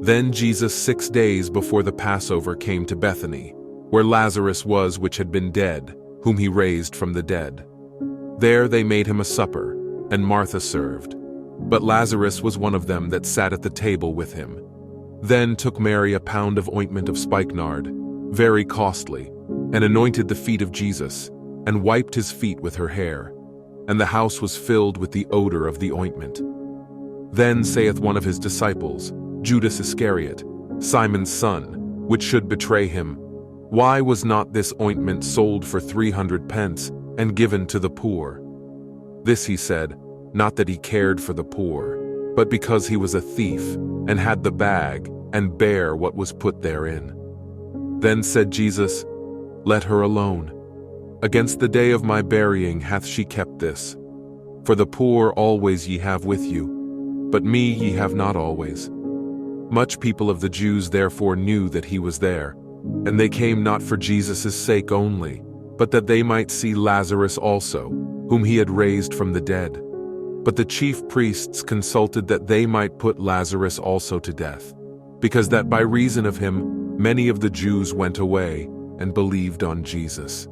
Then Jesus 6 days before the Passover came to Bethany, where Lazarus was which had been dead, whom he raised from the dead. There they made him a supper, and Martha served. But Lazarus was one of them that sat at the table with him. Then took Mary a pound of ointment of spikenard, very costly, and anointed the feet of Jesus, and wiped his feet with her hair. And the house was filled with the odor of the ointment. Then saith one of his disciples, Judas Iscariot, Simon's son, which should betray him, Why was not this ointment sold for 300 pence, and given to the poor? This he said, not that he cared for the poor, but because he was a thief, and had the bag, and bare what was put therein. Then said Jesus, Let her alone. Against the day of my burying hath she kept this. For the poor always ye have with you, but me ye have not always. Much people of the Jews therefore knew that he was there, and they came not for Jesus' sake only, but that they might see Lazarus also, whom he had raised from the dead. But the chief priests consulted that they might put Lazarus also to death, because that by reason of him many of the Jews went away and believed on Jesus.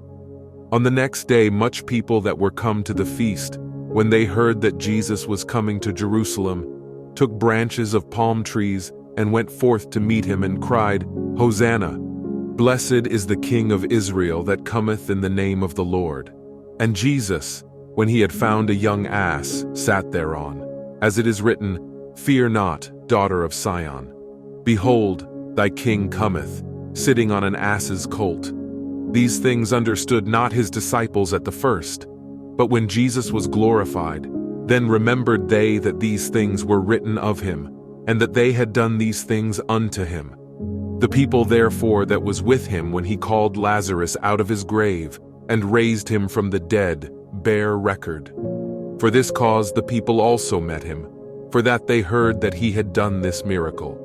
On the next day much people that were come to the feast, when they heard that Jesus was coming to Jerusalem, took branches of palm trees and went forth to meet him and cried, Hosanna! Blessed is the King of Israel that cometh in the name of the Lord. And Jesus, when he had found a young ass, sat thereon, as it is written, Fear not, daughter of Sion. Behold, thy king cometh, sitting on an ass's colt. These things understood not his disciples at the first. But when Jesus was glorified, then remembered they that these things were written of him, and that they had done these things unto him. The people therefore that was with him when he called Lazarus out of his grave, and raised him from the dead, bear record. For this cause the people also met him, for that they heard that he had done this miracle.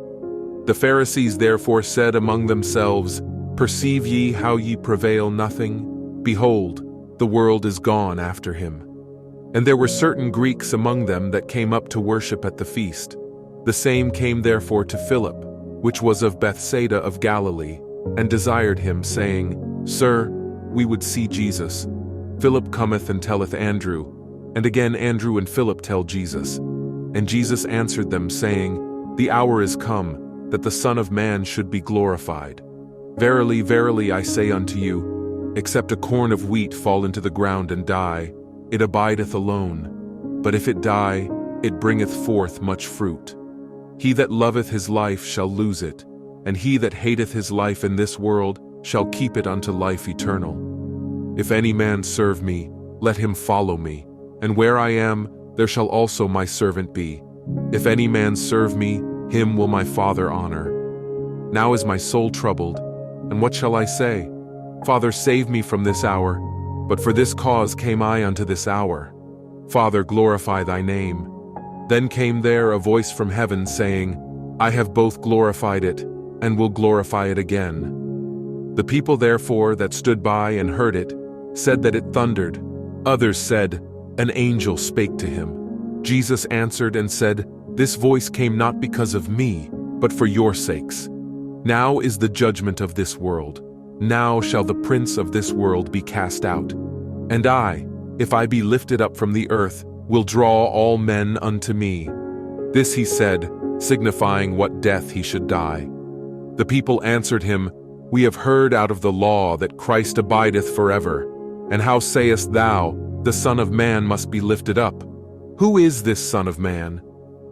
The Pharisees therefore said among themselves, Perceive ye how ye prevail nothing? Behold, the world is gone after him. And there were certain Greeks among them that came up to worship at the feast. The same came therefore to Philip, which was of Bethsaida of Galilee, and desired him, saying, Sir, we would see Jesus. Philip cometh and telleth Andrew, and again Andrew and Philip tell Jesus. And Jesus answered them, saying, The hour is come, that the Son of Man should be glorified. Verily, verily, I say unto you, except a corn of wheat fall into the ground and die, it abideth alone. But if it die, it bringeth forth much fruit. He that loveth his life shall lose it, and he that hateth his life in this world shall keep it unto life eternal. If any man serve me, let him follow me, and where I am, there shall also my servant be. If any man serve me, him will my Father honor. Now is my soul troubled, and what shall I say? Father, save me from this hour. But for this cause came I unto this hour. Father, glorify thy name. Then came there a voice from heaven, saying, I have both glorified it, and will glorify it again. The people therefore that stood by and heard it, said that it thundered. Others said, An angel spake to him. Jesus answered and said, This voice came not because of me, but for your sakes. Now is the judgment of this world. Now shall the prince of this world be cast out. And I, if I be lifted up from the earth, will draw all men unto me. This he said, signifying what death he should die. The people answered him, We have heard out of the law that Christ abideth forever. And how sayest thou, the Son of Man must be lifted up? Who is this Son of Man?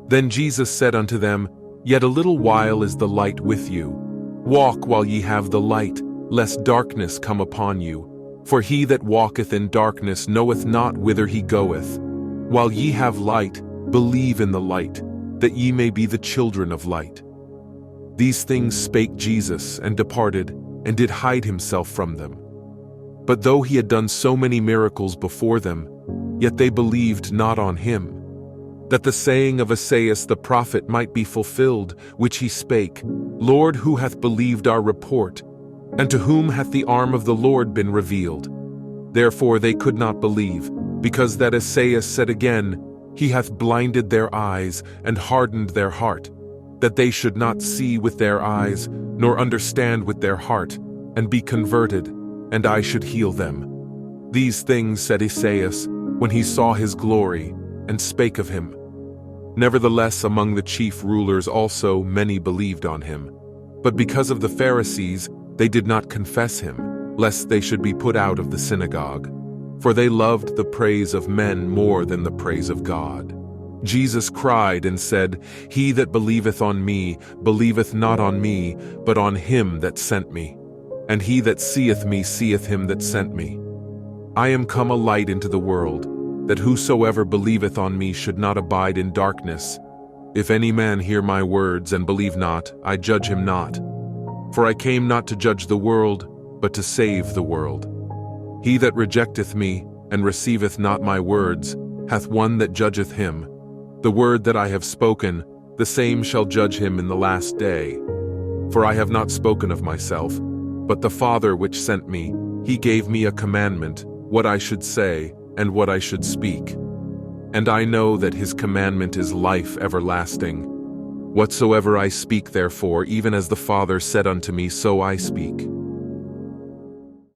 Then Jesus said unto them, Yet a little while is the light with you. Walk while ye have the light, lest darkness come upon you. For he that walketh in darkness knoweth not whither he goeth. While ye have light, believe in the light, that ye may be the children of light. These things spake Jesus, and departed, and did hide himself from them. But though he had done so many miracles before them, yet they believed not on him. That the saying of Esaias the prophet might be fulfilled, which he spake, Lord, who hath believed our report? And to whom hath the arm of the Lord been revealed? Therefore they could not believe, because that Esaias said again, He hath blinded their eyes, and hardened their heart, that they should not see with their eyes, nor understand with their heart, and be converted, and I should heal them. These things said Esaias, when he saw his glory, and spake of him. Nevertheless, among the chief rulers also many believed on him. But because of the Pharisees, they did not confess him, lest they should be put out of the synagogue. For they loved the praise of men more than the praise of God. Jesus cried and said, He that believeth on me, believeth not on me, but on him that sent me. And he that seeth me seeth him that sent me. I am come a light into the world, that whosoever believeth on me should not abide in darkness. If any man hear my words and believe not, I judge him not. For I came not to judge the world, but to save the world. He that rejecteth me, and receiveth not my words, hath one that judgeth him. The word that I have spoken, the same shall judge him in the last day. For I have not spoken of myself, but the Father which sent me, he gave me a commandment, what I should say, and what I should speak. And I know that his commandment is life everlasting. Whatsoever I speak therefore, even as the Father said unto me, so I speak.